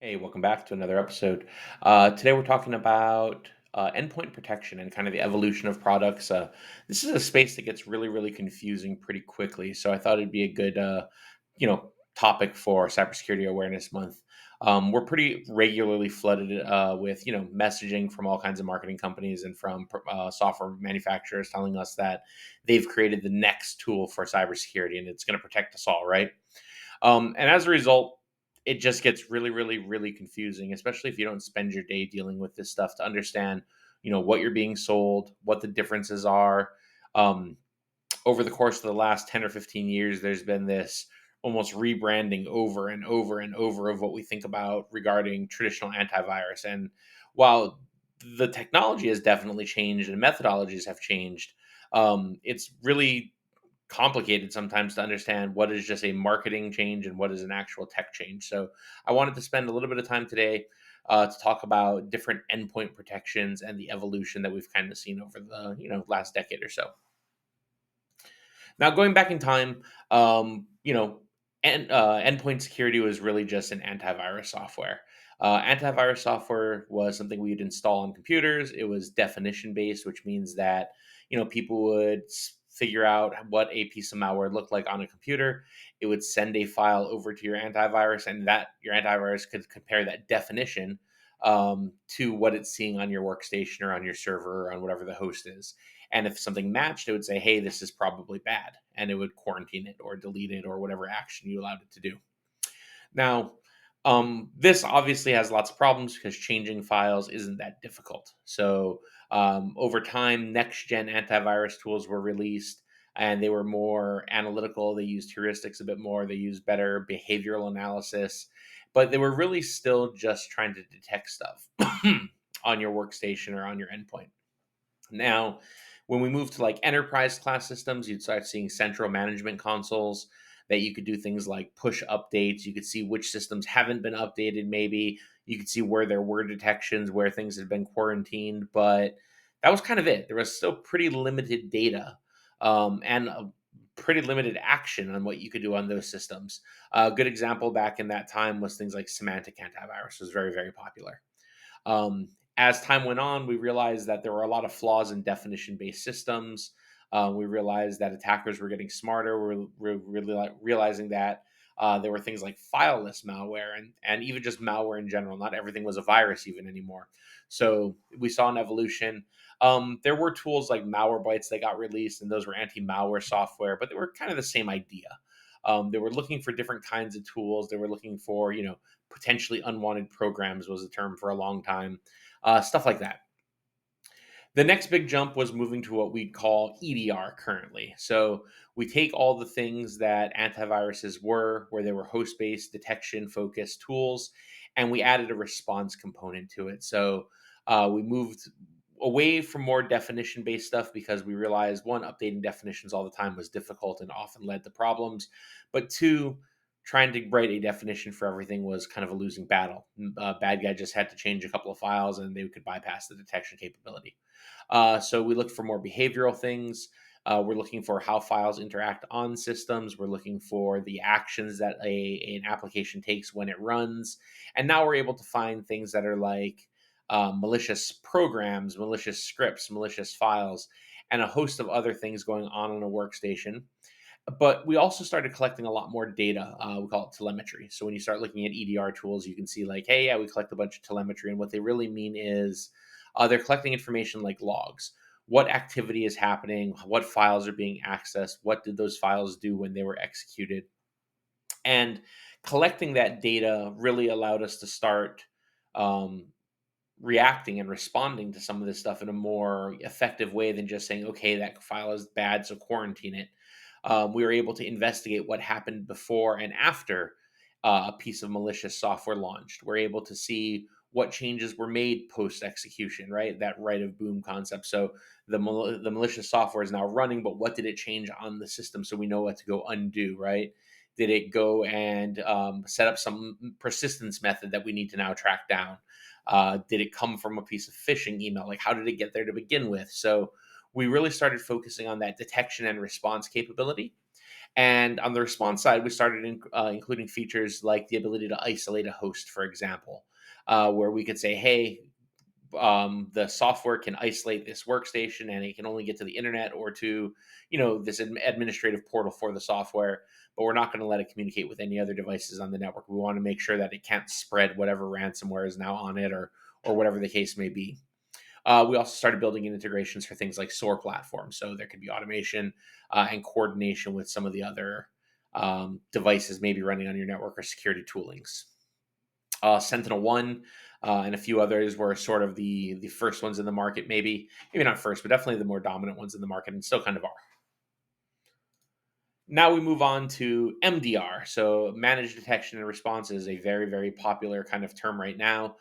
Hey, welcome back to another episode. Today we're talking about endpoint protection and kind of the evolution of products. This is a space that gets really, really confusing pretty quickly. So I thought it'd be a good, topic for Cybersecurity Awareness Month. We're pretty regularly flooded with, messaging from all kinds of marketing companies and from software manufacturers telling us that they've created the next tool for cybersecurity and it's going to protect us all, right? And as a result, it just gets really, really, really confusing, especially if you don't spend your day dealing with this stuff to understand, what you're being sold, what the differences are. Um, Over the course of the last 10 or 15 years, there's been this almost rebranding over and over and over of what we think about regarding traditional antivirus. And while the technology has definitely changed and methodologies have changed, it's really complicated sometimes to understand what is just a marketing change and what is an actual tech change. So I wanted to spend a little bit of time today to talk about different endpoint protections and the evolution that we've kind of seen over the last decade or so. Now going back in time, endpoint security was really just an antivirus software. Antivirus software was something we'd install on computers. It was definition based, which means that people would figure out what a piece of malware looked like on a computer. It would send a file over to your antivirus, and that your antivirus could compare that definition to what it's seeing on your workstation or on your server or on whatever the host is. And if something matched, it would say, hey, this is probably bad. And it would quarantine it or delete it or whatever action you allowed it to do. Now, this obviously has lots of problems because changing files isn't that difficult. So, over time, next gen antivirus tools were released and they were more analytical. They used heuristics a bit more, they used better behavioral analysis, but they were really still just trying to detect stuff on your workstation or on your endpoint. Now, when we move to like enterprise class systems, you'd start seeing central management consoles that you could do things like push updates. You could see which systems haven't been updated, maybe. You could see where there were detections, where things had been quarantined, but that was kind of it. There was still pretty limited data and a pretty limited action on what you could do on those systems. A good example back in that time was things like semantic antivirus was very, very popular. As time went on, we realized that there were a lot of flaws in definition based systems. We realized that attackers were getting smarter. We're really realizing that there were things like fileless malware and even just malware in general. Not everything was a virus even anymore. So we saw an evolution. There were tools like Malwarebytes that got released, and those were anti-malware software, but they were kind of the same idea. They were looking for different kinds of tools. They were looking for, potentially unwanted programs was a term for a long time, stuff like that. The next big jump was moving to what we call EDR currently. So we take all the things that antiviruses were, where they were host based detection focused tools, and we added a response component to it. So we moved away from more definition based stuff because we realized one, updating definitions all the time was difficult and often led to problems. But two, trying to write a definition for everything was kind of a losing battle. Bad guy just had to change a couple of files and they could bypass the detection capability. So we looked for more behavioral things. We're looking for how files interact on systems. We're looking for the actions that an application takes when it runs. And now we're able to find things that are like malicious programs, malicious scripts, malicious files, and a host of other things going on a workstation. But we also started collecting a lot more data. We call it telemetry. So when you start looking at EDR tools, you can see like, hey, yeah, we collect a bunch of telemetry. And what they really mean is they're collecting information like logs. What activity is happening? What files are being accessed? What did those files do when they were executed? And collecting that data really allowed us to start um, reacting and responding to some of this stuff in a more effective way than just saying, okay, that file is bad, so quarantine it. We were able to investigate what happened before and after a piece of malicious software launched. We're able to see what changes were made post execution, right? That right of boom concept. So the malicious software is now running, but what did it change on the system so we know what to go undo, right? Did it go and set up some persistence method that we need to now track down? Did it come from a piece of phishing email? Like, how did it get there to begin with? So we really started focusing on that detection and response capability. And on the response side, we started including features like the ability to isolate a host, for example, where we could say, hey, the software can isolate this workstation and it can only get to the internet or to, this administrative portal for the software, but we're not going to let it communicate with any other devices on the network. We want to make sure that it can't spread whatever ransomware is now on it, or whatever the case may be. We also started building in integrations for things like SOAR platforms, so there could be automation and coordination with some of the other devices maybe running on your network or security toolings. Sentinel One and a few others were sort of the first ones in the market, maybe not first, but definitely the more dominant ones in the market, and still kind of are. Now we move on to MDR. So, managed detection and response is a very, very popular kind of term right now.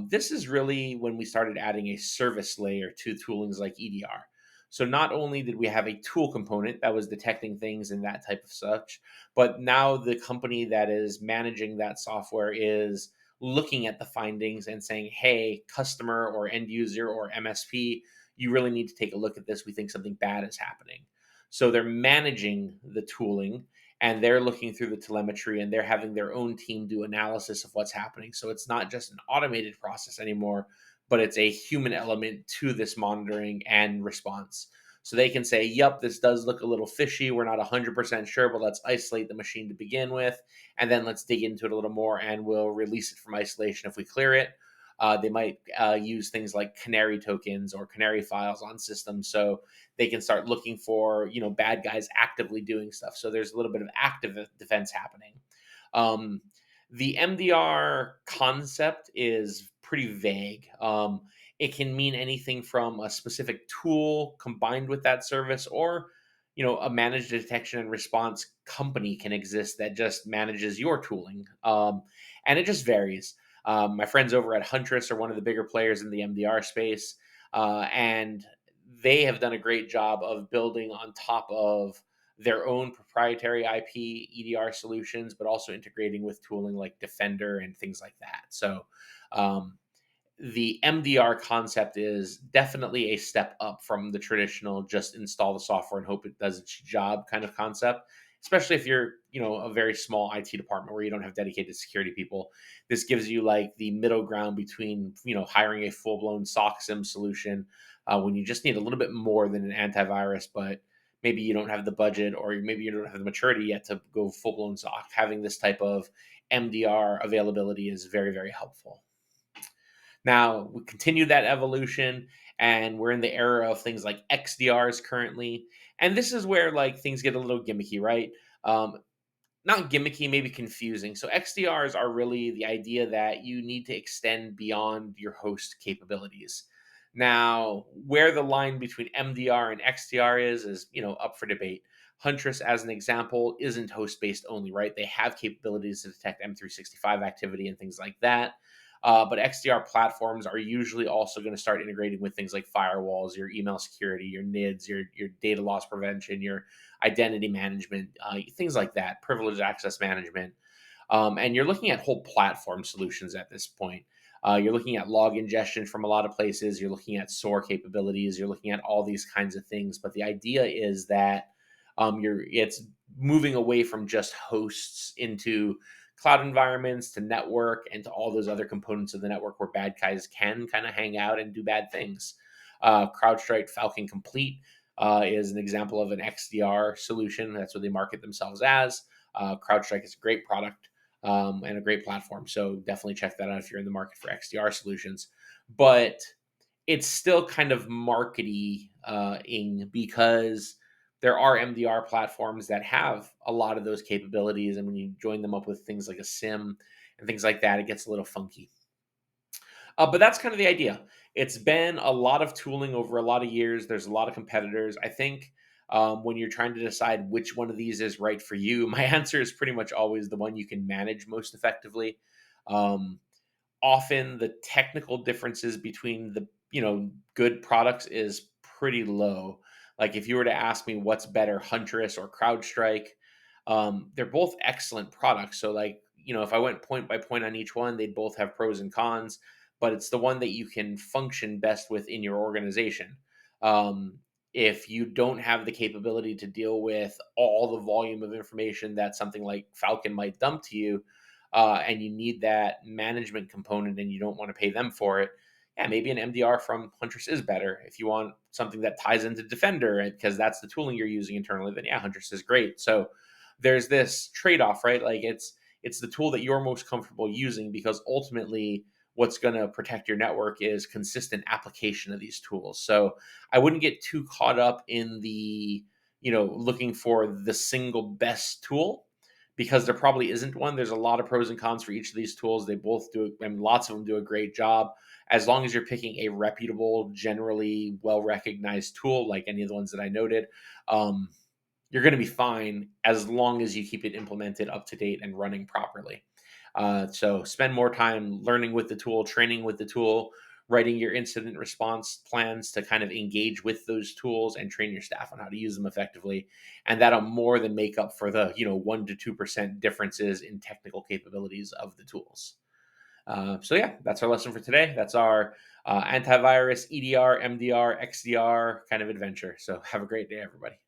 This is really when we started adding a service layer to toolings like EDR. So, not only did we have a tool component that was detecting things and that type of such, but now the company that is managing that software is looking at the findings and saying, hey, customer or end user or MSP, you really need to take a look at this. We think something bad is happening. So they're managing the tooling and they're looking through the telemetry and they're having their own team do analysis of what's happening. So it's not just an automated process anymore, but it's a human element to this monitoring and response. So they can say, yep, this does look a little fishy. We're not 100% sure, but let's isolate the machine to begin with. And then let's dig into it a little more and we'll release it from isolation if we clear it. They might use things like canary tokens or canary files on systems. So they can start looking for bad guys actively doing stuff. So there's a little bit of active defense happening. Um, the MDR concept is pretty vague. It can mean anything from a specific tool combined with that service, or a managed detection and response company can exist that just manages your tooling, and it just varies. My friends over at Huntress are one of the bigger players in the MDR space, and they have done a great job of building on top of their own proprietary IP EDR solutions, but also integrating with tooling like Defender and things like that. So, um, the MDR concept is definitely a step up from the traditional just install the software and hope it does its job kind of concept. Especially if you're, a very small IT department where you don't have dedicated security people. This gives you like the middle ground between, hiring a full blown SOC SIM solution when you just need a little bit more than an antivirus, but maybe you don't have the budget or maybe you don't have the maturity yet to go full blown SOC. Having this type of MDR availability is very, very helpful. Now we continue that evolution, and we're in the era of things like XDRs currently, and this is where like things get a little gimmicky, right? Um, Not gimmicky, maybe confusing. So XDRs are really the idea that you need to extend beyond your host capabilities. Now, where the line between MDR and XDR is up for debate. Huntress, as an example, isn't host based only, right? They have capabilities to detect M365 activity and things like that. But XDR platforms are usually also going to start integrating with things like firewalls, your email security, your NIDS, your data loss prevention, your identity management, things like that, privileged access management. And you're looking at whole platform solutions at this point. You're looking at log ingestion from a lot of places. You're looking at SOAR capabilities. You're looking at all these kinds of things. But the idea is that it's moving away from just hosts into cloud environments to network and to all those other components of the network where bad guys can kind of hang out and do bad things. CrowdStrike Falcon Complete is an example of an XDR solution. That's what they market themselves as. CrowdStrike is a great product and a great platform. So definitely check that out if you're in the market for XDR solutions. But it's still kind of markety-ing because there are MDR platforms that have a lot of those capabilities. And when you join them up with things like a SIM and things like that, it gets a little funky. But that's kind of the idea. It's been a lot of tooling over a lot of years. There's a lot of competitors. I think when you're trying to decide which one of these is right for you, my answer is pretty much always the one you can manage most effectively. Um, Often the technical differences between the good products is pretty low. Like if you were to ask me what's better, Huntress or CrowdStrike, they're both excellent products. So like if I went point by point on each one, they'd both have pros and cons, but it's the one that you can function best with in your organization. um, if you don't have the capability to deal with all the volume of information that something like Falcon might dump to you, and you need that management component and you don't want to pay them for it, yeah, maybe an MDR from Huntress is better. If you want something that ties into Defender, because that's the tooling you're using internally, then yeah, Huntress is great. So there's this trade-off, right? Like it's the tool that you're most comfortable using, because ultimately what's going to protect your network is consistent application of these tools. So I wouldn't get too caught up in the, looking for the single best tool, because there probably isn't one. There's a lot of pros and cons for each of these tools. They both do, and lots of them do a great job. As long as you're picking a reputable, generally well recognized tool, like any of the ones that I noted, um, you're going to be fine as long as you keep it implemented up to date and running properly. So spend more time learning with the tool, training with the tool, writing your incident response plans to kind of engage with those tools and train your staff on how to use them effectively. And that'll more than make up for the 1 to 2% differences in technical capabilities of the tools. So yeah, that's our lesson for today. That's our antivirus EDR, MDR, XDR kind of adventure. So have a great day, everybody.